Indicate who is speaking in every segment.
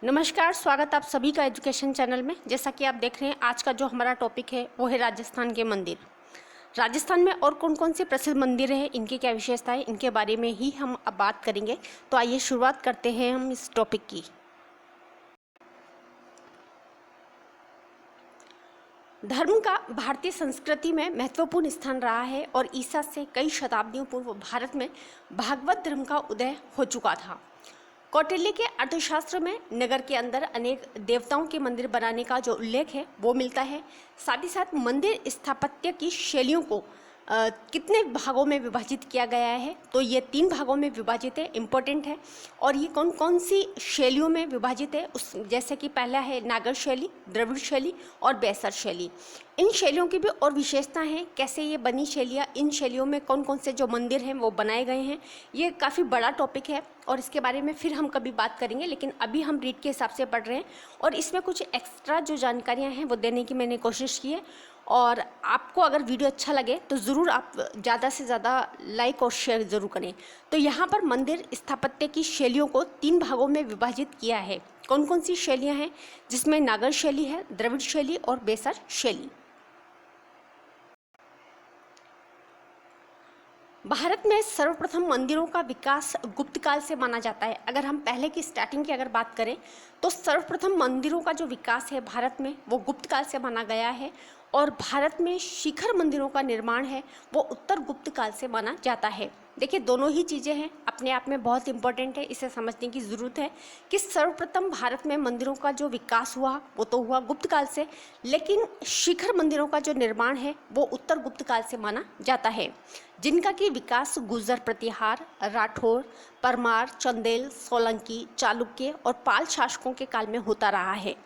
Speaker 1: नमस्कार, स्वागत आप सभी का एजुकेशन चैनल में। जैसा कि आप देख रहे हैं, आज का जो हमारा टॉपिक है वो है राजस्थान के मंदिर। राजस्थान में और कौन कौन से प्रसिद्ध मंदिर हैं, इनकी क्या विशेषता है, इनके बारे में ही हम अब बात करेंगे। तो आइए शुरुआत करते हैं हम इस टॉपिक की। धर्म का भारतीय संस्कृति में महत्वपूर्ण स्थान रहा है और ईसा से कई शताब्दियों पूर्व भारत में भागवत धर्म का उदय हो चुका था। कौटिल्य के अर्थशास्त्र में नगर के अंदर अनेक देवताओं के मंदिर बनाने का जो उल्लेख है वो मिलता है। साथ ही साथ मंदिर स्थापत्य की शैलियों को कितने भागों में विभाजित किया गया है, तो ये 3 भागों में विभाजित है, इम्पोर्टेंट है। और ये कौन कौन सी शैलियों में विभाजित है, उस जैसे कि पहला है नागर शैली, द्रविड़ शैली और बैसर शैली। इन शैलियों की भी और विशेषता हैं, कैसे ये बनी शैलियाँ, इन शैलियों में कौन कौन से जो मंदिर हैं वो बनाए गए हैं। ये काफ़ी बड़ा टॉपिक है और इसके बारे में फिर हम कभी बात करेंगे, लेकिन अभी हम रीड के हिसाब से पढ़ रहे हैं और इसमें कुछ एक्स्ट्रा जो जानकारियाँ हैं वो देने की मैंने कोशिश की है। और आपको अगर वीडियो अच्छा लगे तो ज़रूर आप ज़्यादा से ज़्यादा लाइक और शेयर ज़रूर करें। तो यहाँ पर मंदिर स्थापत्य की शैलियों को 3 भागों में विभाजित किया है। कौन कौन सी शैलियाँ हैं, जिसमें नागर शैली है, द्रविड़ शैली और बैसर शैली। भारत में सर्वप्रथम मंदिरों का विकास गुप्त काल से माना जाता है। अगर हम पहले की स्टार्टिंग की अगर बात करें तो सर्वप्रथम मंदिरों का जो विकास है भारत में वो गुप्त काल से माना गया है। और भारत में शिखर मंदिरों का निर्माण है वो उत्तर गुप्त काल से माना जाता है। देखिए, दोनों ही चीज़ें हैं, अपने आप में बहुत इंपॉर्टेंट है, इसे समझने की ज़रूरत है कि सर्वप्रथम भारत में मंदिरों का जो विकास हुआ वो तो हुआ गुप्त काल से, लेकिन शिखर मंदिरों का जो निर्माण है वो उत्तर गुप्त काल से माना जाता है, जिनका कि विकास गुर्जर प्रतिहार, राठौर, परमार, चंदेल, सोलंकी, चालुक्य और पाल शासकों के काल में होता रहा है।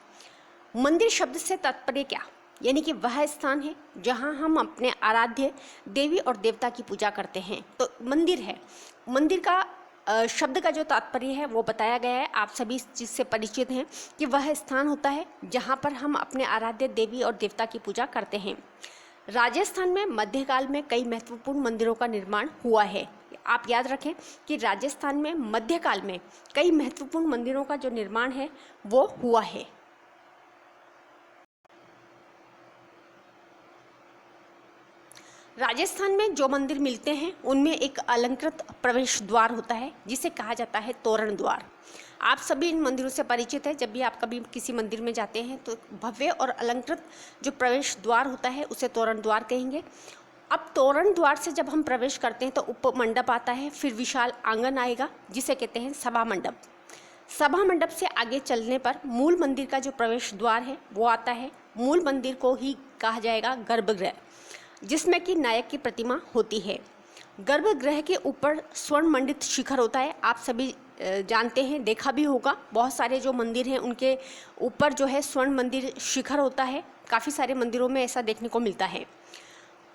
Speaker 1: मंदिर शब्द से तात्पर्य क्या, यानी कि वह स्थान है जहां हम अपने आराध्य देवी और देवता की पूजा करते हैं। तो मंदिर है, मंदिर का शब्द का जो तात्पर्य है वो बताया गया है। आप सभी इस चीज़ से परिचित हैं कि वह स्थान होता है जहां पर हम अपने आराध्य देवी और देवता की पूजा करते हैं। राजस्थान में मध्यकाल में कई महत्वपूर्ण मंदिरों का निर्माण हुआ है। आप याद रखें कि राजस्थान में मध्यकाल में कई महत्वपूर्ण मंदिरों का जो निर्माण है वो हुआ है। राजस्थान में जो मंदिर मिलते हैं उनमें एक अलंकृत प्रवेश द्वार होता है जिसे कहा जाता है तोरण द्वार। आप सभी इन मंदिरों से परिचित है। जब भी आप कभी किसी मंदिर में जाते हैं तो भव्य और अलंकृत जो प्रवेश द्वार होता है उसे तोरण द्वार कहेंगे। अब तोरण द्वार से जब हम प्रवेश करते हैं तो उपमंडप आता है, फिर विशाल आंगन आएगा जिसे कहते हैं सभा मंडप। सभा मंडप से आगे चलने पर मूल मंदिर का जो प्रवेश द्वार है वो आता है। मूल मंदिर को ही कहा जाएगा गर्भगृह, जिसमें कि नायक की प्रतिमा होती है। गर्भगृह के ऊपर स्वर्ण मंडित शिखर होता है। आप सभी जानते हैं, देखा भी होगा, बहुत सारे जो मंदिर हैं उनके ऊपर जो है स्वर्ण मंदिर शिखर होता है। काफ़ी सारे मंदिरों में ऐसा देखने को मिलता है।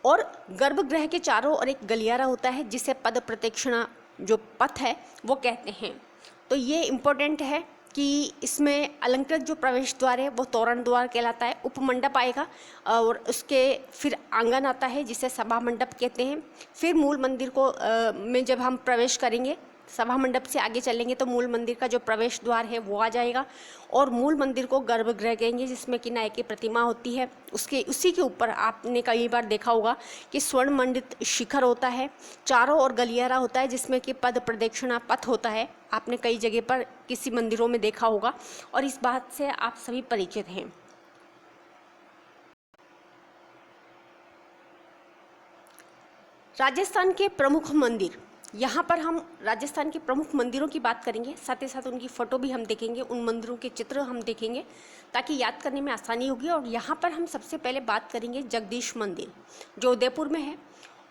Speaker 1: और गर्भगृह के चारों ओर एक गलियारा होता है जिसे पद प्रदक्षिणा जो पथ है वो कहते हैं। तो ये इम्पोर्टेंट है कि इसमें अलंकृत जो प्रवेश द्वार है वो तोरण द्वार कहलाता है। उपमंडप आएगा और उसके फिर आंगन आता है जिसे सभा मंडप कहते हैं। फिर मूल मंदिर को में जब हम प्रवेश करेंगे, सभा मंडप से आगे चलेंगे तो मूल मंदिर का जो प्रवेश द्वार है वो आ जाएगा और मूल मंदिर को गर्भगृह कहेंगे जिसमें कि नायक की प्रतिमा होती है। उसी के ऊपर आपने कई बार देखा होगा कि स्वर्ण मंडित शिखर होता है, चारों ओर गलियारा होता है जिसमें कि पद प्रदक्षिणा पथ होता है। आपने कई जगह पर किसी मंदिरों में देखा होगा और इस बात से आप सभी परिचित हैं। राजस्थान के प्रमुख मंदिर, यहाँ पर हम राजस्थान के प्रमुख मंदिरों की बात करेंगे, साथ ही साथ उनकी फ़ोटो भी हम देखेंगे, उन मंदिरों के चित्र हम देखेंगे ताकि याद करने में आसानी होगी। और यहाँ पर हम सबसे पहले बात करेंगे जगदीश मंदिर जो उदयपुर में है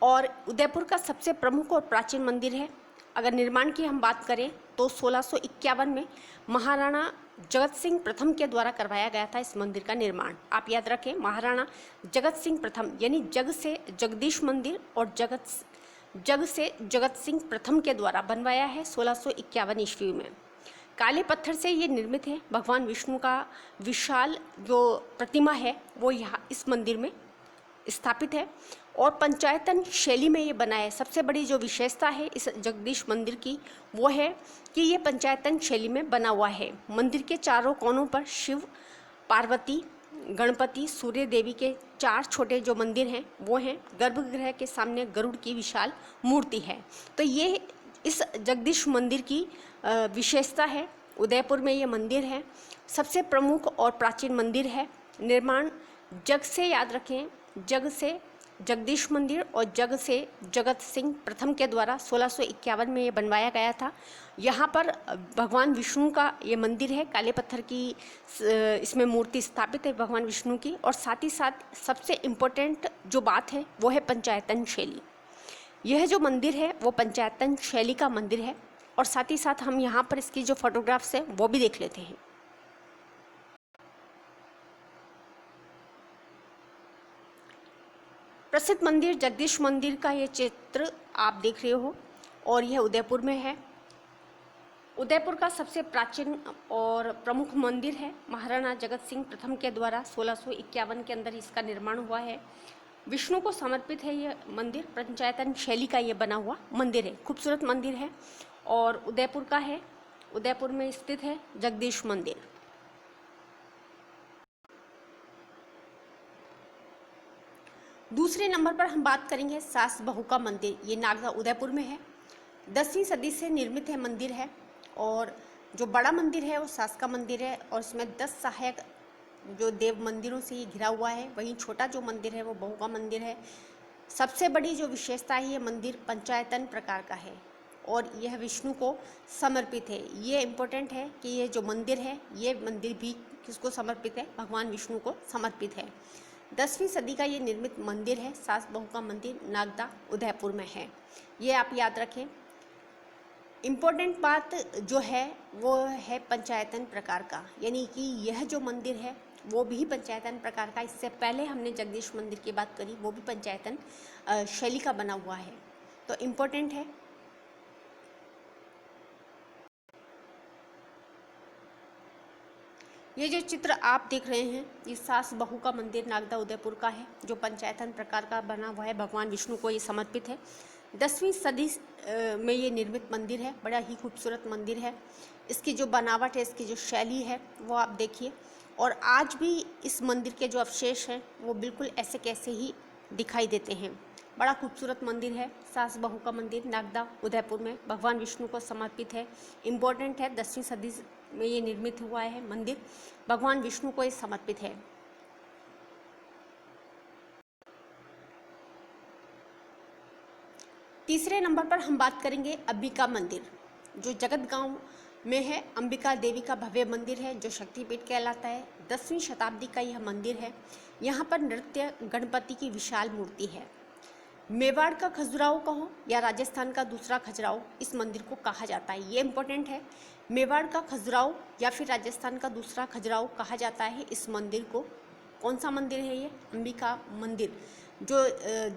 Speaker 1: और उदयपुर का सबसे प्रमुख और प्राचीन मंदिर है। अगर निर्माण की हम बात करें तो 1651 में महाराणा जगत सिंह प्रथम के द्वारा करवाया गया था इस मंदिर का निर्माण। आप याद रखें, महाराणा जगत सिंह प्रथम, यानी जग से जगदीश मंदिर और जग से जगत सिंह प्रथम के द्वारा बनवाया है 1651 ईस्वी में। काले पत्थर से ये निर्मित है। भगवान विष्णु का विशाल जो प्रतिमा है वो यहाँ इस मंदिर में स्थापित है और पंचायतन शैली में ये बना है। सबसे बड़ी जो विशेषता है इस जगदीश मंदिर की वो है कि ये पंचायतन शैली में बना हुआ है। मंदिर के चारों कोनों पर शिव, पार्वती, गणपति, सूर्य देवी के 4 छोटे जो मंदिर हैं वो हैं। गर्भगृह के सामने गरुड़ की विशाल मूर्ति है। तो ये इस जगदीश मंदिर की विशेषता है। उदयपुर में ये मंदिर है, सबसे प्रमुख और प्राचीन मंदिर है। निर्माण जग से, याद रखें, जग से जगदीश मंदिर और जग से जगत सिंह प्रथम के द्वारा 1651 में ये बनवाया गया था। यहाँ पर भगवान विष्णु का ये मंदिर है। काले पत्थर की इसमें मूर्ति स्थापित है भगवान विष्णु की। और साथ ही साथ सबसे इम्पोर्टेंट जो बात है वो है पंचायतन शैली। यह जो मंदिर है वो पंचायतन शैली का मंदिर है। और साथ ही साथ हम यहाँ पर इसकी जो फोटोग्राफ्स है वो भी देख लेते हैं। प्रसिद्ध मंदिर जगदीश मंदिर का ये चित्र आप देख रहे हो और यह उदयपुर में है। उदयपुर का सबसे प्राचीन और प्रमुख मंदिर है। महाराणा जगत सिंह प्रथम के द्वारा 1651 के अंदर इसका निर्माण हुआ है। विष्णु को समर्पित है ये मंदिर। पंचायतन शैली का ये बना हुआ मंदिर है। खूबसूरत मंदिर है और उदयपुर का है। उदयपुर में स्थित है जगदीश मंदिर। दूसरे नंबर पर हम बात करेंगे सास बहू का मंदिर। ये नागदा उदयपुर में है। 10वीं सदी से निर्मित है मंदिर है। और जो बड़ा मंदिर है वो सास का मंदिर है और इसमें 10 सहायक जो देव मंदिरों से ये घिरा हुआ है। वहीं छोटा जो मंदिर है वो बहू का मंदिर है। सबसे बड़ी जो विशेषता है ये मंदिर पंचायतन प्रकार का है और यह विष्णु को समर्पित है। ये इम्पोर्टेंट है कि ये जो मंदिर है ये मंदिर भी किसको समर्पित है? भगवान विष्णु को समर्पित है। 10वीं सदी का ये निर्मित मंदिर है। सास बहू का मंदिर नागदा उदयपुर में है। ये आप याद रखें। इम्पोर्टेंट बात जो है वो है पंचायतन प्रकार का, यानी कि यह जो मंदिर है वो भी पंचायतन प्रकार का। इससे पहले हमने जगदीश मंदिर की बात करी, वो भी पंचायतन शैली का बना हुआ है। तो इम्पोर्टेंट है। ये जो चित्र आप देख रहे हैं ये सास बहू का मंदिर नागदा उदयपुर का है, जो पंचायतन प्रकार का बना हुआ है। भगवान विष्णु को ये समर्पित है। 10वीं सदी में ये निर्मित मंदिर है। बड़ा ही खूबसूरत मंदिर है। इसकी जो बनावट है, इसकी जो शैली है वो आप देखिए। और आज भी इस मंदिर के जो अवशेष हैं वो बिल्कुल ऐसे कैसे ही दिखाई देते हैं। बड़ा खूबसूरत मंदिर है। सास बहू का मंदिर नागदा उदयपुर में भगवान विष्णु को समर्पित है। इम्पोर्टेंट है, 10वीं सदी में ये निर्मित हुआ है मंदिर। भगवान विष्णु को ये समर्पित है। तीसरे नंबर पर हम बात करेंगे अंबिका मंदिर, जो जगत गांव में है। अंबिका देवी का भव्य मंदिर है जो शक्तिपीठ कहलाता है। 10वीं शताब्दी का यह मंदिर है। यहाँ पर नृत्य गणपति की विशाल मूर्ति है। मेवाड़ का खजुराहो कहो या राजस्थान का दूसरा खजुराहो इस मंदिर को कहा जाता है। ये इम्पोर्टेंट है। मेवाड़ का खजुराहो या फिर राजस्थान का दूसरा खजुराहो कहा जाता है इस मंदिर को। कौन सा मंदिर है ये? अंबिका मंदिर, जो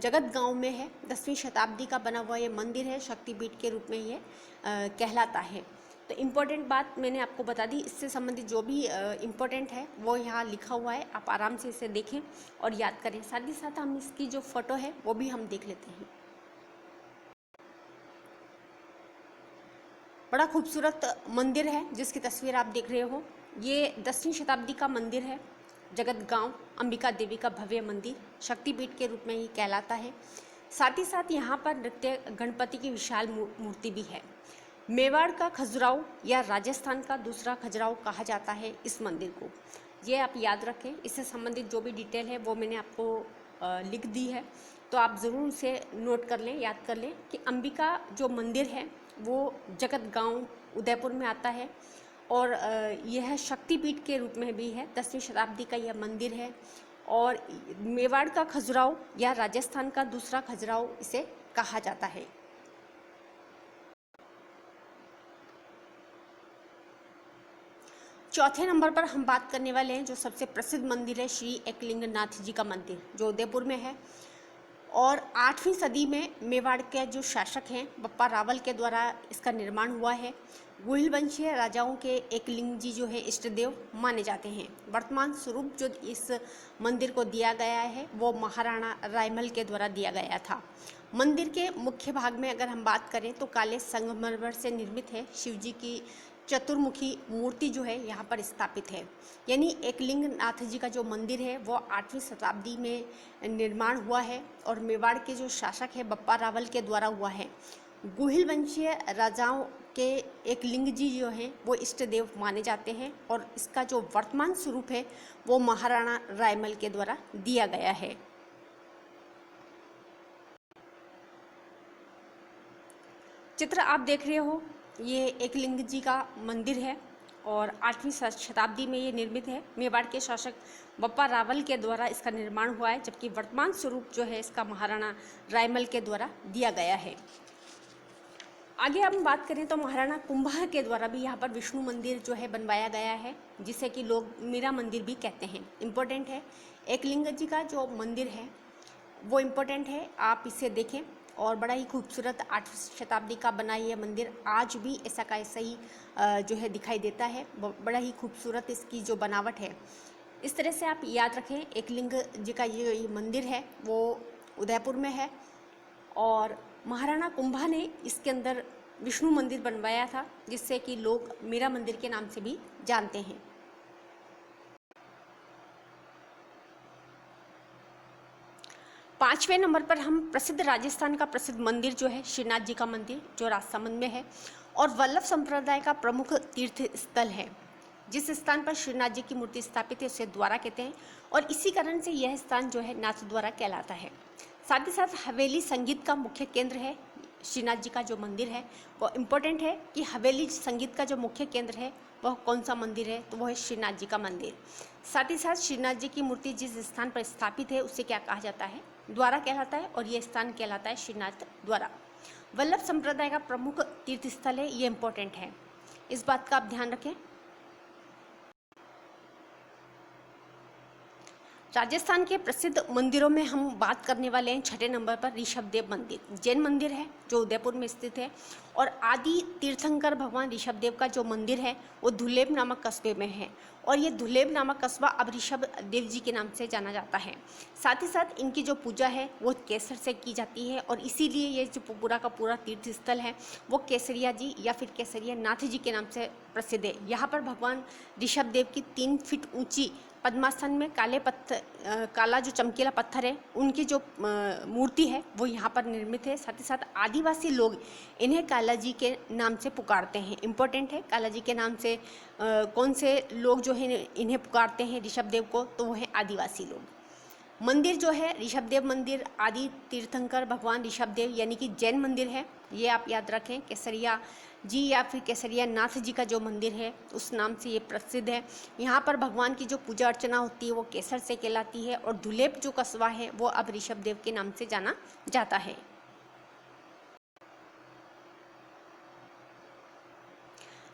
Speaker 1: जगत गांव में है। 10वीं शताब्दी का बना हुआ ये मंदिर है। शक्तिपीठ के रूप में ये कहलाता है। तो इम्पोर्टेंट बात मैंने आपको बता दी। इससे संबंधित जो भी इम्पोर्टेंट है वो यहाँ लिखा हुआ है। आप आराम से इसे देखें और याद करें। साथ ही साथ हम इसकी जो फोटो है वो भी हम देख लेते हैं। बड़ा खूबसूरत मंदिर है जिसकी तस्वीर आप देख रहे हो। ये 10वीं शताब्दी का मंदिर है। जगत गांव अंबिका देवी का भव्य मंदिर शक्तिपीठ के रूप में ही कहलाता है। साथ ही साथ यहाँ पर नृत्य गणपति की विशाल मूर्ति भी है। मेवाड़ का खजुराहो या राजस्थान का दूसरा खजुराहो कहा जाता है इस मंदिर को। ये आप याद रखें। इससे संबंधित जो भी डिटेल है वो मैंने आपको लिख दी है, तो आप ज़रूर उसे नोट कर लें, याद कर लें कि अंबिका जो मंदिर है वो जगत गांव उदयपुर में आता है और यह शक्तिपीठ के रूप में भी है। 10वीं शताब्दी का यह मंदिर है और मेवाड़ का खजुराहो या राजस्थान का दूसरा खजुराहो इसे कहा जाता है। चौथे नंबर पर हम बात करने वाले हैं जो सबसे प्रसिद्ध मंदिर है, श्री एकलिंगनाथ जी का मंदिर, जो उदयपुर में है। और 8वीं सदी में मेवाड़ के जो शासक हैं बप्पा रावल के द्वारा इसका निर्माण हुआ है। गुहिल वंशीय राजाओं के एकलिंगजी जो है इष्ट देव माने जाते हैं। वर्तमान स्वरूप जो इस मंदिर को दिया गया है वो महाराणा रायमल के द्वारा दिया गया था। मंदिर के मुख्य भाग में अगर हम बात करें तो काले संगमरमर से निर्मित है। शिवजी की चतुर्मुखी मूर्ति जो है यहाँ पर स्थापित है। यानी एकलिंग नाथ जी का जो मंदिर है वो 8वीं शताब्दी में निर्माण हुआ है और मेवाड़ के जो शासक है बप्पा रावल के द्वारा हुआ है। गुहिल वंशीय राजाओं के एकलिंग जी जो हैं वो इष्ट देव माने जाते हैं और इसका जो वर्तमान स्वरूप है वो महाराणा रायमल के द्वारा दिया गया है। चित्र आप देख रहे हो, ये एकलिंग जी का मंदिर है और 8वीं शताब्दी में ये निर्मित है। मेवाड़ के शासक बप्पा रावल के द्वारा इसका निर्माण हुआ है, जबकि वर्तमान स्वरूप जो है इसका महाराणा रायमल के द्वारा दिया गया है। आगे हम बात करें तो महाराणा कुंभा के द्वारा भी यहाँ पर विष्णु मंदिर जो है बनवाया गया है, जिसे कि लोग मीरा मंदिर भी कहते हैं। इम्पोर्टेंट है, एकलिंग जी का जो मंदिर है वो इम्पोर्टेंट है, आप इसे देखें और बड़ा ही खूबसूरत 8वीं शताब्दी का बना ये मंदिर आज भी ऐसा का ऐसा ही जो है दिखाई देता है। बड़ा ही खूबसूरत इसकी जो बनावट है। इस तरह से आप याद रखें, एकलिंग जी का ये मंदिर है वो उदयपुर में है और महाराणा कुंभा ने इसके अंदर विष्णु मंदिर बनवाया था, जिससे कि लोग मीरा मंदिर के नाम से भी जानते हैं। पाँचवें नंबर पर हम प्रसिद्ध राजस्थान का प्रसिद्ध मंदिर जो है श्रीनाथ जी का मंदिर, जो राजसमंद में है और वल्लभ संप्रदाय का प्रमुख तीर्थ स्थल है। जिस स्थान पर श्रीनाथ जी की मूर्ति स्थापित है उसे द्वारा कहते हैं और इसी कारण से यह स्थान जो है नाथ द्वारा कहलाता है। साथ ही साथ हवेली संगीत का मुख्य केंद्र है। श्रीनाथ जी का जो मंदिर है वो इम्पोर्टेंट है कि हवेली संगीत का जो मुख्य केंद्र है वह कौन सा मंदिर है, तो वह है श्रीनाथ जी का मंदिर। साथ ही साथ श्रीनाथ जी की मूर्ति जिस स्थान पर स्थापित है उसे क्या कहा जाता है, द्वारा कहलाता है और यह स्थान कहलाता है श्रीनाथ द्वारा। वल्लभ संप्रदाय का प्रमुख तीर्थ स्थल है, ये इम्पोर्टेंट है, इस बात का आप ध्यान रखें। राजस्थान के प्रसिद्ध मंदिरों में हम बात करने वाले हैं 6ठे नंबर पर ऋषभदेव मंदिर। जैन मंदिर है जो उदयपुर में स्थित है और आदि तीर्थंकर भगवान ऋषभदेव का जो मंदिर है वो धुलेब नामक कस्बे में है और ये धुलेब नामक कस्बा अब ऋषभदेव जी के नाम से जाना जाता है। साथ ही साथ इनकी जो पूजा है वो केसर से की जाती है और इसीलिए ये जो पूरा का पूरा तीर्थ स्थल है वो केसरिया जी या फिर केसरिया नाथ जी के नाम से प्रसिद्ध है। यहाँ पर भगवान ऋषभदेव की 3 फीट ऊंची पद्मासन में काला जो चमकीला पत्थर है उनकी जो मूर्ति है वो यहाँ पर निर्मित है। साथ ही साथ आदिवासी लोग इन्हें काला जी के नाम से पुकारते हैं। इम्पोर्टेंट है, काला जी के नाम से कौन से लोग जो है इन्हें पुकारते हैं ऋषभदेव को, तो वो है आदिवासी लोग। मंदिर जो है ऋषभदेव मंदिर आदि तीर्थंकर भगवान ऋषभदेव यानी कि जैन मंदिर है, ये आप याद रखें। केसरिया जी या फिर केसरिया नाथ जी का जो मंदिर है उस नाम से ये प्रसिद्ध है। यहाँ पर भगवान की जो पूजा अर्चना होती है वो केसर से कहलाती है और धुलेब जो कस्बा है वो अब ऋषभदेव के नाम से जाना जाता है।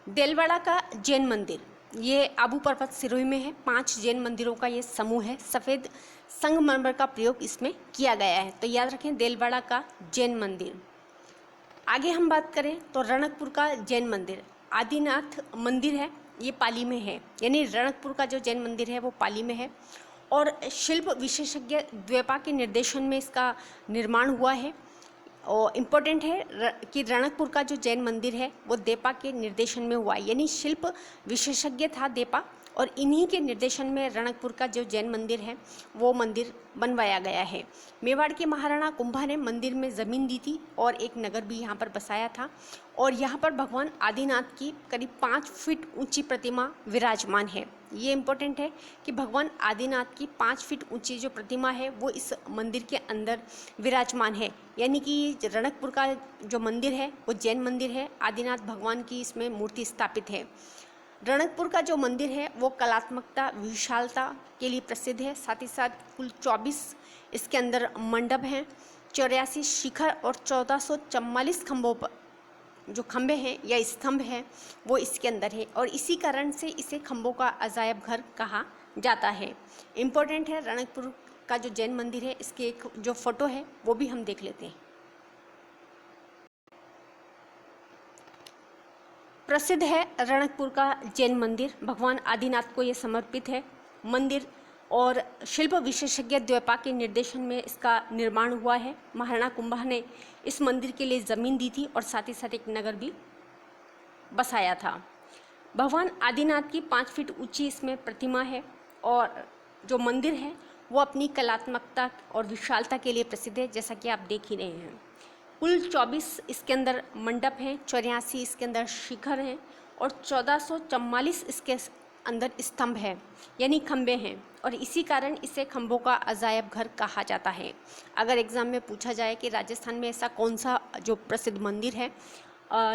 Speaker 1: देलवाड़ा का जैन मंदिर, ये आबू पर्वत सिरोही में है। 5 जैन मंदिरों का ये समूह है। सफ़ेद संगमरमर का प्रयोग इसमें किया गया है, तो याद रखें देलवाड़ा का जैन मंदिर। आगे हम बात करें तो रणकपुर का जैन मंदिर आदिनाथ मंदिर है, ये पाली में है। यानी रणकपुर का जो जैन मंदिर है वो पाली में है और शिल्प विशेषज्ञ द्वेपा के निर्देशन में इसका निर्माण हुआ है। और इम्पोर्टेंट है कि रणकपुर का जो जैन मंदिर है वो देपा के निर्देशन में हुआ है, यानी शिल्प विशेषज्ञ था देपा और इन्हीं के निर्देशन में रणकपुर का जो जैन मंदिर है वो मंदिर बनवाया गया है। मेवाड़ के महाराणा कुंभा ने मंदिर में ज़मीन दी थी और एक नगर भी यहाँ पर बसाया था और यहाँ पर भगवान आदिनाथ की करीब 5 फीट ऊंची प्रतिमा विराजमान है। ये इम्पोर्टेंट है कि भगवान आदिनाथ की 5 फीट ऊंची जो प्रतिमा है वो इस मंदिर के अंदर विराजमान है। यानी कि रणकपुर का जो मंदिर है वो जैन मंदिर है, आदिनाथ भगवान की इसमें मूर्ति स्थापित है। रणकपुर का जो मंदिर है वो कलात्मकता विशालता के लिए प्रसिद्ध है। साथ ही साथ कुल 24 इसके अंदर मंडप हैं, 84 शिखर और 1444 खंभों पर जो खंभे हैं या स्तंभ हैं वो इसके अंदर है और इसी कारण से इसे खंभों का अजायब घर कहा जाता है। इम्पोर्टेंट है, रणकपुर का जो जैन मंदिर है, इसकी एक जो फोटो है वो भी हम देख लेते हैं। प्रसिद्ध है रणकपुर का जैन मंदिर, भगवान आदिनाथ को ये समर्पित है मंदिर और शिल्प विशेषज्ञ द्वैपा के निर्देशन में इसका निर्माण हुआ है। महाराणा कुंभा ने इस मंदिर के लिए ज़मीन दी थी और साथ ही साथ एक नगर भी बसाया था। भगवान आदिनाथ की 5 फीट ऊंची इसमें प्रतिमा है और जो मंदिर है वो अपनी कलात्मकता और विशालता के लिए प्रसिद्ध है, जैसा कि आप देख ही रहे हैं। कुल 24 इसके अंदर मंडप हैं, 84 इसके अंदर शिखर हैं और 1444 इसके अंदर स्तंभ है यानी खंबे हैं और इसी कारण इसे खंभों का अजायब घर कहा जाता है। अगर एग्ज़ाम में पूछा जाए कि राजस्थान में ऐसा कौन सा जो प्रसिद्ध मंदिर है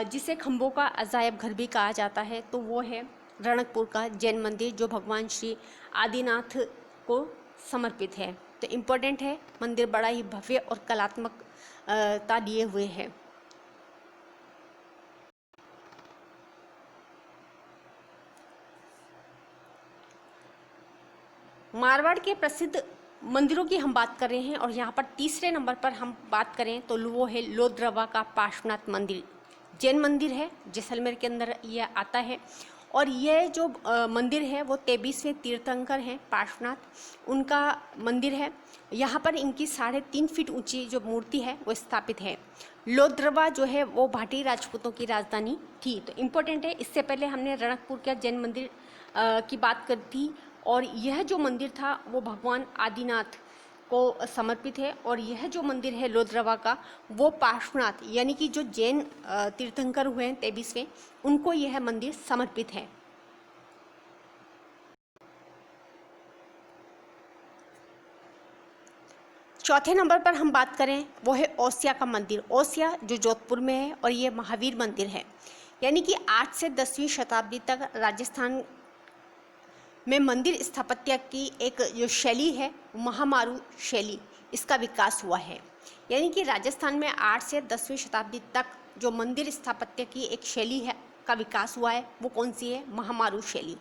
Speaker 1: जिसे खंभों का अजायब घर भी कहा जाता है, तो वो है रणकपुर का जैन मंदिर, जो भगवान श्री आदिनाथ को समर्पित है। तो इम्पोर्टेंट है, मंदिर बड़ा ही भव्य और कलात्मकता लिए हुए है। मारवाड़ के प्रसिद्ध मंदिरों की हम बात कर रहे हैं और यहाँ पर तीसरे नंबर पर हम बात करें तो वो है लोद्रवा का पार्श्वनाथ मंदिर। जैन मंदिर है, जैसलमेर के अंदर यह आता है और यह जो मंदिर है वो 23वें तीर्थंकर हैं पार्श्वनाथ, उनका मंदिर है। यहाँ पर इनकी 3.5 फीट ऊंची जो मूर्ति है वो स्थापित है। लोद्रवा जो है वो भाटी राजपूतों की राजधानी थी। तो इम्पोर्टेंट है, इससे पहले हमने रणकपुर का जैन मंदिर की बात करी थी और यह जो मंदिर था वो भगवान आदिनाथ को समर्पित है और यह जो मंदिर है लोद्रवा का वो पार्श्वनाथ यानी कि जो जैन तीर्थंकर हुए हैं 23वें, उनको यह मंदिर समर्पित है। चौथे नंबर पर हम बात करें वो है ओसिया का मंदिर। ओसिया जो जोधपुर में है और ये महावीर मंदिर है, यानी कि 8 से 10वीं शताब्दी तक राजस्थान में मंदिर स्थापत्य की एक जो शैली है महामारू शैली, इसका विकास हुआ है। यानी कि राजस्थान में 8 से 10वीं शताब्दी तक जो मंदिर स्थापत्य की एक शैली है का विकास हुआ है वो कौन सी है? महामारू शैली।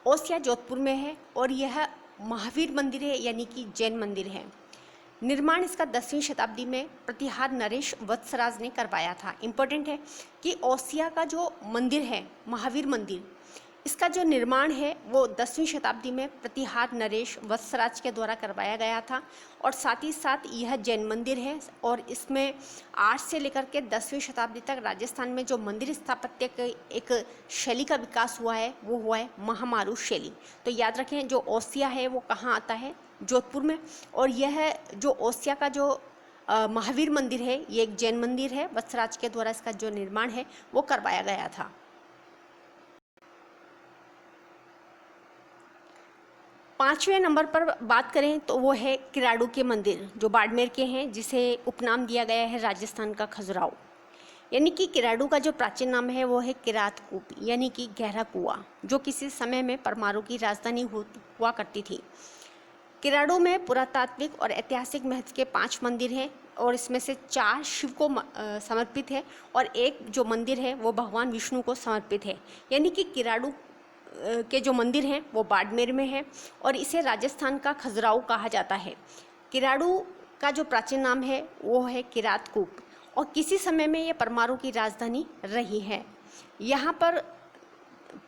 Speaker 1: ओसिया जोधपुर में है और यह महावीर मंदिर है यानी कि जैन मंदिर है। निर्माण इसका 10वीं शताब्दी में प्रतिहार नरेश वत्सराज ने करवाया था। इम्पोर्टेंट है कि ओसिया का जो मंदिर है महावीर मंदिर, इसका जो निर्माण है वो 10वीं शताब्दी में प्रतिहार नरेश वत्सराज के द्वारा करवाया गया था और साथ ही साथ यह जैन मंदिर है और इसमें 8 से लेकर के 10वीं शताब्दी तक राजस्थान में जो मंदिर स्थापत्य की एक शैली का विकास हुआ है वो हुआ है महामारू शैली। तो याद रखें, जो ओसिया है वो कहाँ आता है? जोधपुर में। और यह जो ओसिया का जो महावीर मंदिर है ये एक जैन मंदिर है, वत्सराज के द्वारा इसका जो निर्माण है वो करवाया गया था। पाँचवें नंबर पर बात करें तो वो है किराड़ू के मंदिर, जो बाड़मेर के हैं, जिसे उपनाम दिया गया है राजस्थान का खजुराहो। यानी कि किराड़ू का जो प्राचीन नाम है वो है किरात कूप यानी कि गहरा कुआं, जो किसी समय में परमाणु की राजधानी हुआ करती थी। किराड़ू में पुरातात्विक और ऐतिहासिक महत्व के 5 मंदिर हैं और इसमें से 4 शिव को समर्पित है और एक जो मंदिर है वो भगवान विष्णु को समर्पित है। यानी कि किराड़ू के जो मंदिर हैं वो बाड़मेर में है और इसे राजस्थान का खजुराहो कहा जाता है। किराड़ू का जो प्राचीन नाम है वो है किरात कूप और किसी समय में ये परमाणु की राजधानी रही है। यहाँ पर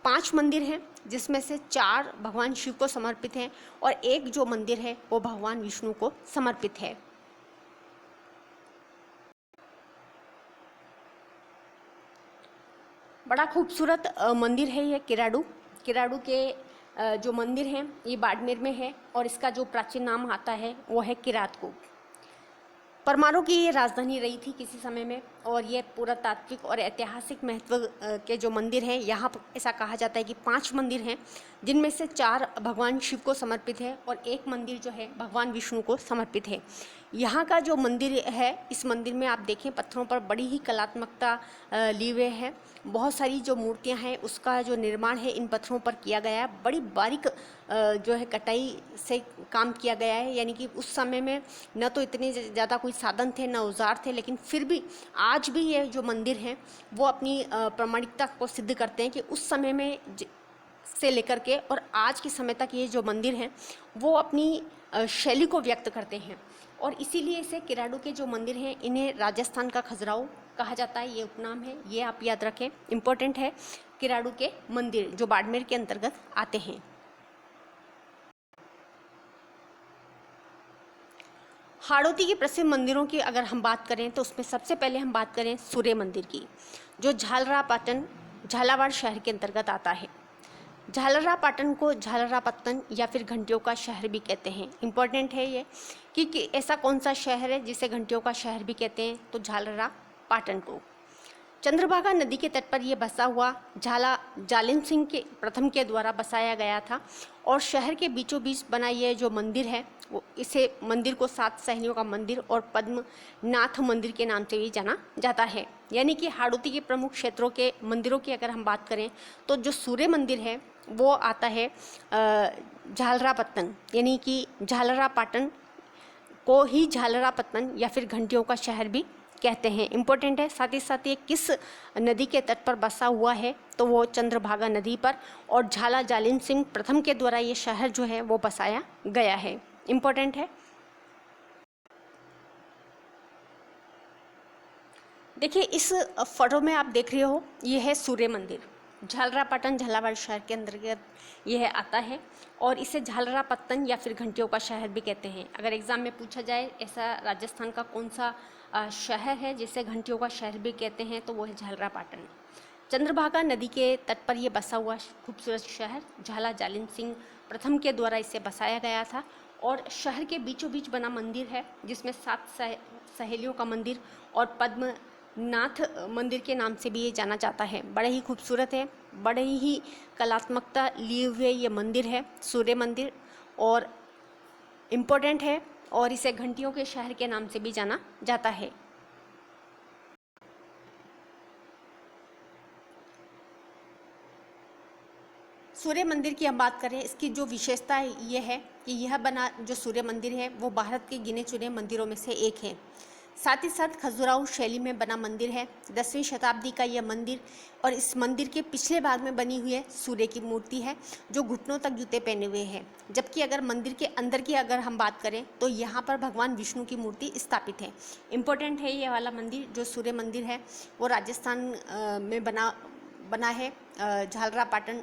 Speaker 1: 5 मंदिर हैं जिसमें से 4 भगवान शिव को समर्पित हैं और एक जो मंदिर है वो भगवान विष्णु को समर्पित है। बड़ा खूबसूरत मंदिर है ये किराड़ू। किराड़ू के जो मंदिर हैं ये बाड़मेर में है और इसका जो प्राचीन नाम आता है वो है किरात कूप। परमाणु की ये राजधानी रही थी किसी समय में और ये पुरातात्विक और ऐतिहासिक महत्व के जो मंदिर हैं, यहाँ ऐसा कहा जाता है कि 5 मंदिर हैं जिनमें से 4 भगवान शिव को समर्पित है और एक मंदिर जो है भगवान विष्णु को समर्पित है। यहाँ का जो मंदिर है, इस मंदिर में आप देखें पत्थरों पर बड़ी ही कलात्मकता ली हुई है। बहुत सारी जो मूर्तियाँ हैं उसका जो निर्माण है इन पत्थरों पर किया गया है। बड़ी बारीक जो है कटाई से काम किया गया है। यानी कि उस समय में न तो इतने ज़्यादा कोई साधन थे न औजार थे, लेकिन फिर भी आज भी ये जो मंदिर हैं वो अपनी प्रामाणिकता को सिद्ध करते हैं कि उस समय में से लेकर के और आज के समय तक ये जो मंदिर हैं वो अपनी शैली को व्यक्त करते हैं। और इसीलिए इसे किराडू के जो मंदिर हैं इन्हें राजस्थान का खजुराहो कहा जाता है, ये उपनाम है, ये आप याद रखें, इम्पोर्टेंट है। किराडू के मंदिर जो बाड़मेर के अंतर्गत आते हैं। हाड़ौती के प्रसिद्ध मंदिरों की अगर हम बात करें तो उसमें सबसे पहले हम बात करें सूर्य मंदिर की, जो झालरापाटन झालावाड़ शहर के अंतर्गत आता है। झालरापाटन को झालरापत्तन या फिर घंटियों का शहर भी कहते हैं। इम्पॉर्टेंट है ये कि ऐसा कौन सा शहर है जिसे घंटियों का शहर भी कहते हैं, तो झालरापाटन को। चंद्रभागा नदी के तट पर यह बसा हुआ झाला जालिम सिंह के प्रथम के द्वारा बसाया गया था। और शहर के बीचों बीच बना ये जो मंदिर है वो इसे मंदिर को 7 सहेलियों का मंदिर और पद्मनाथ मंदिर के नाम से भी जाना जाता है। यानी कि हाड़ौती के प्रमुख क्षेत्रों के मंदिरों की अगर हम बात करें तो जो सूर्य मंदिर है वो आता है झालरापत्तन, यानी कि झालरापाटन को ही झालरापत्तन या फिर घंटियों का शहर भी कहते हैं। इम्पोर्टेंट है। साथ ही साथ ये किस नदी के तट पर बसा हुआ है, तो वो चंद्रभागा नदी पर, और झाला जालिम सिंह प्रथम के द्वारा ये शहर जो है वो बसाया गया है। इम्पोर्टेंट है। देखिए इस फोटो में आप देख रहे हो, ये है सूर्य मंदिर। झालरापाटन झालावाड़ शहर के अंतर्गत यह आता है और इसे झालरापत्तन या फिर घंटियों का शहर भी कहते हैं। अगर एग्जाम में पूछा जाए ऐसा राजस्थान का कौन सा शहर है जिसे घंटियों का शहर भी कहते हैं, तो वो है झालरापाटन। चंद्रभागा नदी के तट पर यह बसा हुआ खूबसूरत शहर झाला जालिम सिंह प्रथम के द्वारा इसे बसाया गया था। और शहर के बीचों बीच बना मंदिर है जिसमें 7 सहेलियों का मंदिर और पद्मनाथ मंदिर के नाम से भी ये जाना जाता है। बड़े ही खूबसूरत है, बड़े ही कलात्मकता लिए हुए ये मंदिर है, सूर्य मंदिर, और इम्पोर्टेंट है। और इसे घंटियों के शहर के नाम से भी जाना जाता है। सूर्य मंदिर की हम बात करें, इसकी जो विशेषता ये है कि यह बना जो सूर्य मंदिर है वो भारत के गिने चुने मंदिरों में से एक है। साथ ही साथ खजुराहो शैली में बना मंदिर है। 10वीं शताब्दी का यह मंदिर, और इस मंदिर के पिछले भाग में बनी हुई है सूर्य की मूर्ति है जो घुटनों तक जूते पहने हुए है। जबकि अगर मंदिर के अंदर की अगर हम बात करें तो यहाँ पर भगवान विष्णु की मूर्ति स्थापित है। इम्पोर्टेंट है ये वाला मंदिर। जो सूर्य मंदिर है वो राजस्थान में बना है, झालरापाटन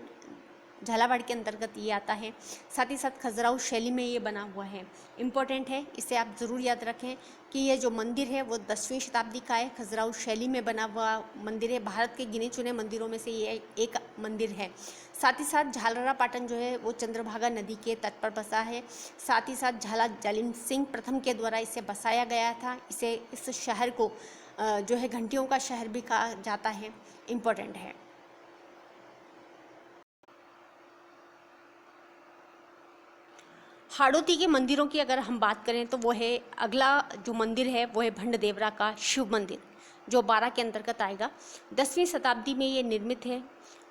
Speaker 1: झालावाड़ के अंतर्गत ये आता है। साथ ही साथ खजुराहो शैली में ये बना हुआ है। इम्पोर्टेंट है, इसे आप ज़रूर याद रखें कि ये जो मंदिर है वो 10वीं शताब्दी का है। खजुराहो शैली में बना हुआ मंदिर है। भारत के गिने चुने मंदिरों में से ये एक मंदिर है। साथ ही साथ झालरापाटन जो है वो चंद्रभागा नदी के तट पर बसा है। साथ ही साथ झाला जालिम सिंह प्रथम के द्वारा इसे बसाया गया था। इस शहर को जो है घंटियों का शहर भी कहा जाता है। इम्पोर्टेंट है। हाड़ौती के मंदिरों की अगर हम बात करें तो वो है, अगला जो मंदिर है वो है भंडदेवरा का शिव मंदिर, जो 12 के अंतर्गत आएगा। 10वीं शताब्दी में ये निर्मित है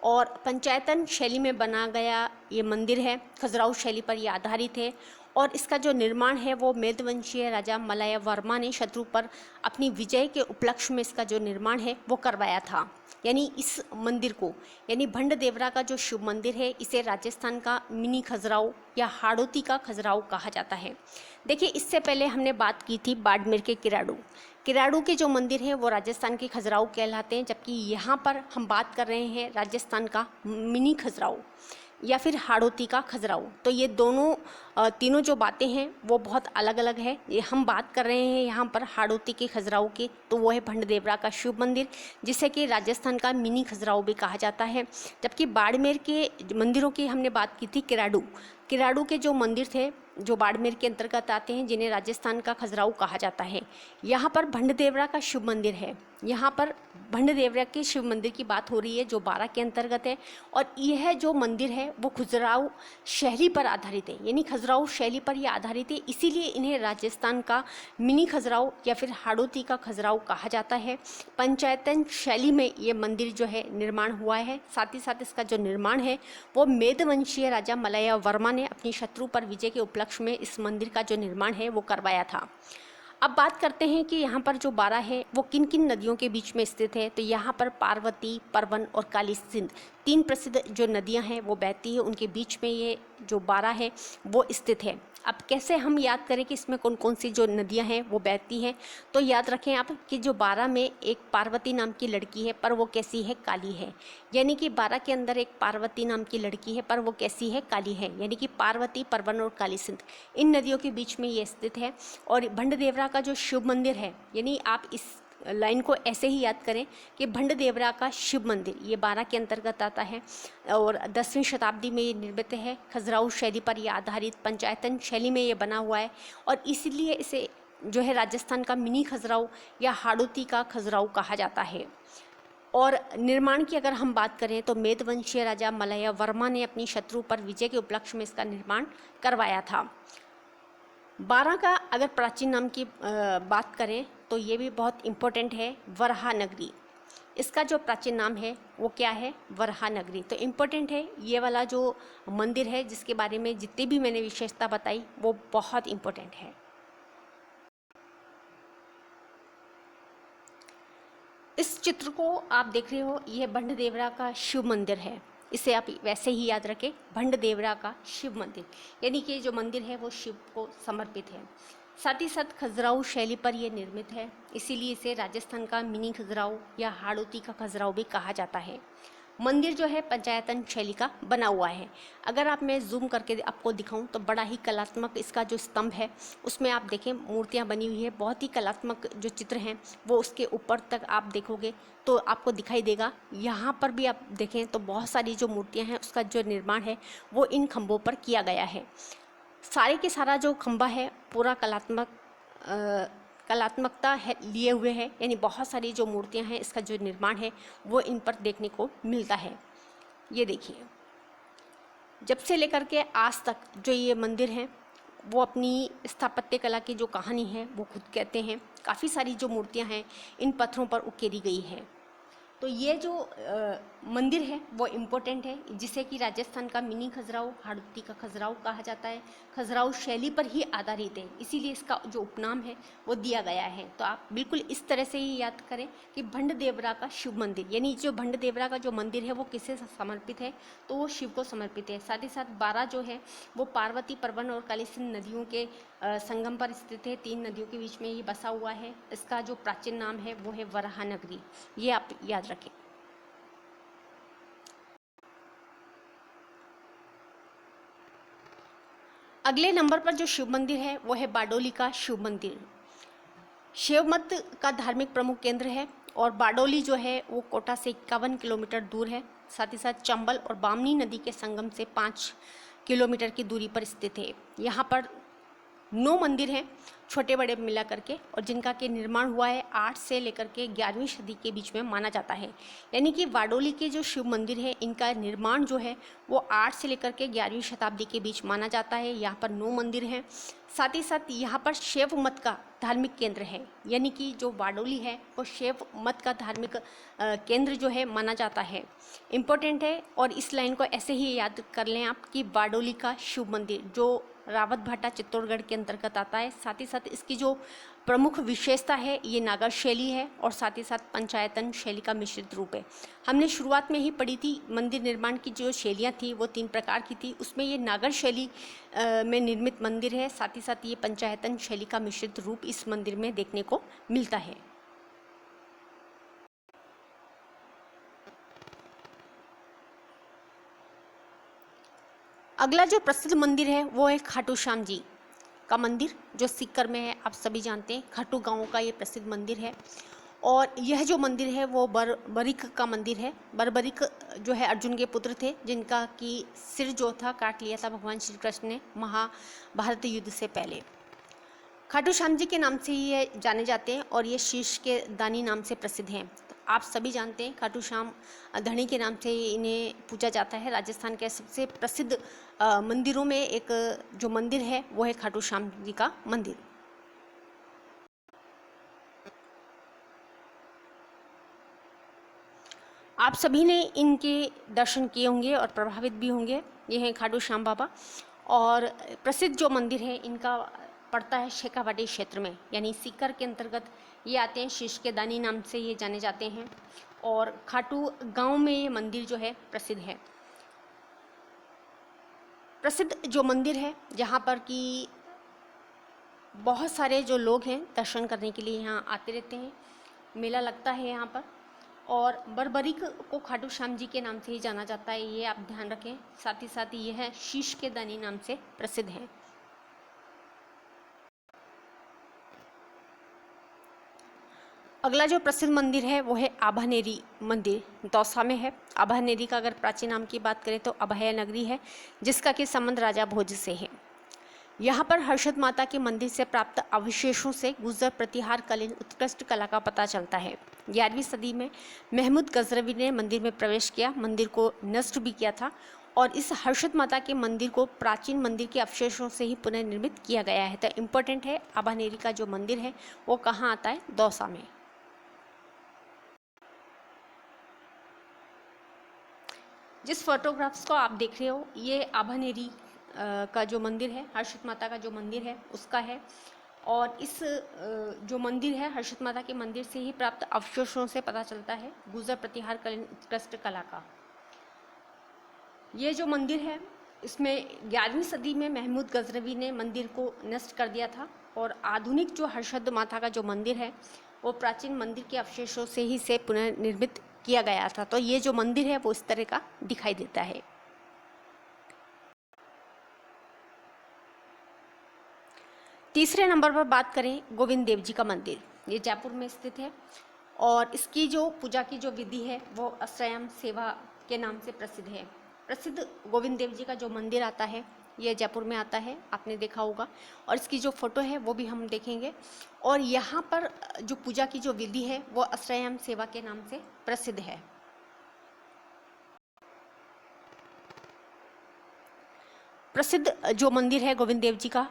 Speaker 1: और पंचायतन शैली में बना गया ये मंदिर है। खजुराहो शैली पर यह आधारित है और इसका जो निर्माण है वो मेदवंशीय राजा मलय वर्मा ने शत्रु पर अपनी विजय के उपलक्ष्य में इसका जो निर्माण है वो करवाया था। यानी इस मंदिर को, यानी भंडदेवरा का जो शिव मंदिर है, इसे राजस्थान का मिनी खजुराहो या हाड़ौती का खजुराहो कहा जाता है। देखिए इससे पहले हमने बात की थी बाड़मेर के किराडू के जो मंदिर हैं वो राजस्थान के खजुराहो कहलाते हैं, जबकि यहाँ पर हम बात कर रहे हैं राजस्थान का मिनी खजुराहो या फिर हाड़ौती का खजुराहो। तो ये तीनों जो बातें हैं वो बहुत अलग अलग है। ये हम बात कर रहे हैं यहाँ पर हाड़ौती के खजुराहो की, तो वो है भंडदेवरा का शिव मंदिर, जिसे कि राजस्थान का मिनी खजुराहो भी कहा जाता है। जबकि बाड़मेर के मंदिरों की हमने बात की थी किराडू के जो मंदिर थे जो बाड़मेर के अंतर्गत आते हैं, जिन्हें राजस्थान का खजुराहो कहा जाता है। यहाँ पर भंडदेवरा का शिव मंदिर है। यहाँ पर भंडदेवरा के शिव मंदिर की बात हो रही है जो 12 के अंतर्गत है, और यह जो मंदिर है वो खजुराहो शैली पर आधारित है। यानी खजुराहो शैली पर यह आधारित है, इसीलिए इन्हें राजस्थान का मिनी खजुराहो या फिर हाड़ौती का खजुराहो कहा जाता है। पंचायतन शैली में ये मंदिर जो है निर्माण हुआ है। साथ ही साथ इसका जो निर्माण है वो मेदवंशीय राजा मलय वर्मा ने अपनी शत्रु पर विजय के उपलक्ष्य में इस मंदिर का जो निर्माण है वो करवाया था। अब बात करते हैं कि यहाँ पर जो 12 है वो किन किन नदियों के बीच में स्थित है। तो यहाँ पर पार्वती, परवन और काली सिंध 3 प्रसिद्ध जो नदियाँ हैं वो बहती है, उनके बीच में ये जो 12 है वो स्थित है। अब कैसे हम याद करें कि इसमें कौन कौन सी जो नदियां हैं वो बहती हैं, तो याद रखें आप कि जो बारा में एक पार्वती नाम की लड़की है, पर वो कैसी है, काली है। यानी कि बारा के अंदर एक पार्वती नाम की लड़की है, पर वो कैसी है, काली है। यानी कि पार्वती, परवन और काली सिंध, इन नदियों के बीच में ये स्थित है। और भंडदेवरा का जो शिव मंदिर है, यानी आप इस लाइन को ऐसे ही याद करें कि भंडदेवरा का शिव मंदिर ये बारा के अंतर्गत आता है और 10वीं शताब्दी में ये निर्मित है। खजुराहो शैली पर यह आधारित पंचायतन शैली में ये बना हुआ है और इसीलिए इसे जो है राजस्थान का मिनी खजुराहो या हाड़ौती का खजुराहो कहा जाता है। और निर्माण की अगर हम बात करें तो मेदवंशीय राजा मलया वर्मा ने अपनी शत्रु पर विजय के उपलक्ष्य में इसका निर्माण करवाया था। बारा का अगर प्राचीन नाम की बात करें तो ये भी बहुत इम्पोर्टेंट है, वरहा नगरी। इसका जो प्राचीन नाम है वो क्या है, वरहा नगरी। तो इम्पोर्टेंट है ये वाला जो मंदिर है, जिसके बारे में जितनी भी मैंने विशेषता बताई वो बहुत इम्पोर्टेंट है। इस चित्र को आप देख रहे हो, यह भंडदेवरा का शिव मंदिर है। इसे आप वैसे ही याद रखें, भंडदेवरा का शिव मंदिर, यानी कि जो मंदिर है वो शिव को समर्पित है। साथ ही साथ खजुराहो शैली पर यह निर्मित है, इसीलिए इसे राजस्थान का मिनी खजुराहो या हाड़ौती का खजुराहो भी कहा जाता है। मंदिर जो है पंचायतन शैली का बना हुआ है। अगर आप मैं जूम करके आपको दिखाऊं तो बड़ा ही कलात्मक इसका जो स्तंभ है उसमें आप देखें मूर्तियां बनी हुई है, बहुत ही कलात्मक जो चित्र हैं वो उसके ऊपर तक आप देखोगे तो आपको दिखाई देगा। यहाँ पर भी आप देखें तो बहुत सारी जो मूर्तियां हैं उसका जो निर्माण है वो इन खंभों पर किया गया है। सारे के सारा जो खंभा है पूरा कलात्मकता है लिए हुए है, यानी बहुत सारी जो मूर्तियां हैं इसका जो निर्माण है वो इन पर देखने को मिलता है। ये देखिए, जब से लेकर के आज तक जो ये मंदिर हैं वो अपनी स्थापत्य कला की जो कहानी है वो खुद कहते हैं। काफ़ी सारी जो मूर्तियां हैं इन पत्थरों पर उकेरी गई है। तो ये जो मंदिर है वो इम्पोर्टेंट है, जिसे कि राजस्थान का मिनी खजुराहो, हाड़ौती का खजुराहो कहा जाता है। खजुराहो शैली पर ही आधारित है, इसीलिए इसका जो उपनाम है वो दिया गया है। तो आप बिल्कुल इस तरह से ही याद करें कि भंडदेवरा का शिव मंदिर, यानी जो भंडदेवरा का जो मंदिर है वो किसे समर्पित है, तो वो शिव को समर्पित है। साथ ही साथ बारा जो है वो पार्वती, परवन और काली सिंध नदियों के संगम पर स्थित है। 3 नदियों के बीच में ये बसा हुआ है। इसका जो प्राचीन नाम है वो है वराहा नगरी, ये आप याद रखें। अगले नंबर पर जो शिव मंदिर है वो है बारडोली का शिव मंदिर। शिव मत का धार्मिक प्रमुख केंद्र है और बारडोली जो है वो कोटा से 51 किलोमीटर दूर है। साथ ही साथ चंबल और बामनी नदी के संगम से 5 किलोमीटर की दूरी पर स्थित है। यहाँ पर 9 मंदिर हैं छोटे बड़े मिला करके, और जिनका के निर्माण हुआ है 8 से लेकर के 11वीं सदी के बीच में माना जाता है। यानी कि बारडोली के जो शिव मंदिर है इनका निर्माण जो है वो 8 से लेकर के 11वीं शताब्दी के बीच माना जाता है। यहाँ पर 9 मंदिर हैं। साथ ही साथ यहाँ पर शैव मत का धार्मिक केंद्र है, यानी कि जो बारडोली है वो शैव मत का धार्मिक केंद्र जो है माना जाता है। इम्पोर्टेंट है, और इस लाइन को ऐसे ही याद कर लें आप कि बारडोली का शिव मंदिर जो रावत भाटा चित्तौड़गढ़ के अंतर्गत आता है। साथ ही साथ इसकी जो प्रमुख विशेषता है ये नागर शैली है और साथ ही साथ पंचायतन शैली का मिश्रित रूप है। हमने शुरुआत में ही पढ़ी थी मंदिर निर्माण की जो शैलियाँ थी वो 3 प्रकार की थी, उसमें ये नागर शैली में निर्मित मंदिर है। साथ ही साथ ये पंचायतन शैली का मिश्रित रूप इस मंदिर में देखने को मिलता है। अगला जो प्रसिद्ध मंदिर है वो है खाटू श्याम जी का मंदिर, जो सीकर में है। आप सभी जानते हैं खाटू गांव का ये प्रसिद्ध मंदिर है। और यह जो मंदिर है वो बरबरीक का मंदिर है। बरबरीक जो है अर्जुन के पुत्र थे, जिनका कि सिर जो था काट लिया था भगवान श्री कृष्ण ने महाभारत युद्ध से पहले। खाटू श्याम जी के नाम से ही ये जाने जाते हैं और ये शीश के दानी नाम से प्रसिद्ध हैं। तो आप सभी जानते हैं खाटू श्याम धनी के नाम से इन्हें पूजा जाता है। राजस्थान के सबसे प्रसिद्ध मंदिरों में एक जो मंदिर है वो है खाटू श्याम जी का मंदिर। आप सभी ने इनके दर्शन किए होंगे और प्रभावित भी होंगे। ये हैं खाटू श्याम बाबा। और प्रसिद्ध जो मंदिर है इनका पड़ता है शेखावाटी क्षेत्र में, यानी सीकर के अंतर्गत ये आते हैं। शीश के दानी नाम से ये जाने जाते हैं और खाटू गांव में ये मंदिर जो है प्रसिद्ध है। प्रसिद्ध जो मंदिर है जहाँ पर कि बहुत सारे जो लोग हैं दर्शन करने के लिए यहाँ आते रहते हैं, मेला लगता है यहाँ पर। और बरबरीक को खाटू श्याम जी के नाम से ही जाना जाता है, ये आप ध्यान रखें। साथ ही साथ ये है शीश के दानी नाम से प्रसिद्ध है। अगला जो प्रसिद्ध मंदिर है वो है आभानेरी मंदिर, दौसा में है। आभानेरी का अगर प्राचीन नाम की बात करें तो अभय नगरी है, जिसका कि संबंध राजा भोज से है। यहाँ पर हर्षद माता के मंदिर से प्राप्त अवशेषों से गुजर प्रतिहार कालीन उत्कृष्ट कला का पता चलता है। 11वीं सदी में महमूद गजनवी ने मंदिर में प्रवेश किया, मंदिर को नष्ट भी किया था और इस हर्षद माता के मंदिर को प्राचीन मंदिर के अवशेषों से ही पुनर्निर्मित किया गया है। तो इम्पोर्टेंट है, आभानेरी का जो मंदिर है वो कहाँ आता है? दौसा में। जिस फोटोग्राफ्स को आप देख रहे हो ये आभानेरी का जो मंदिर है, हर्षद माता का जो मंदिर है उसका है। और इस जो मंदिर है हर्षद माता के मंदिर से ही प्राप्त अवशेषों से पता चलता है गुजर प्रतिहार कालीन उत्कृष्ट कला का। ये जो मंदिर है इसमें 11वीं सदी में महमूद गजनवी ने मंदिर को नष्ट कर दिया था और आधुनिक जो हर्षद माता का जो मंदिर है वो प्राचीन मंदिर के अवशेषों से ही से पुनर्निर्मित किया गया था। तो ये जो मंदिर है वो इस तरह का दिखाई देता है। तीसरे नंबर पर बात करें गोविंद देव जी का मंदिर, ये जयपुर में स्थित है और इसकी जो पूजा की जो विधि है वो अष्टयाम सेवा के नाम से प्रसिद्ध है। प्रसिद्ध गोविंद देव जी का जो मंदिर आता है ये जयपुर में आता है, आपने देखा होगा। और इसकी जो फोटो है वो भी हम देखेंगे। और यहाँ पर जो पूजा की जो विधि है वो अष्टयाम सेवा के नाम से प्रसिद्ध है। प्रसिद्ध जो मंदिर है गोविंद देव जी का,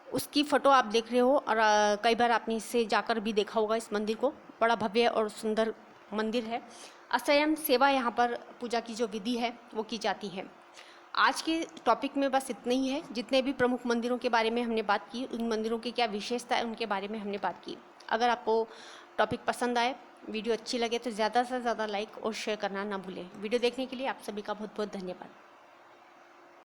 Speaker 1: उसकी फ़ोटो आप देख रहे हो और कई बार आपने इससे जाकर भी देखा होगा इस मंदिर को। बड़ा भव्य और सुंदर मंदिर है। अष्टयाम सेवा यहाँ पर पूजा की जो विधि है वो की जाती है। आज के टॉपिक में बस इतना ही है। जितने भी प्रमुख मंदिरों के बारे में हमने बात की, उन मंदिरों की क्या विशेषता है उनके बारे में हमने बात की। अगर आपको टॉपिक पसंद आए, वीडियो अच्छी लगे तो ज़्यादा से ज़्यादा लाइक और शेयर करना ना भूलें। वीडियो देखने के लिए आप सभी का बहुत बहुत धन्यवाद।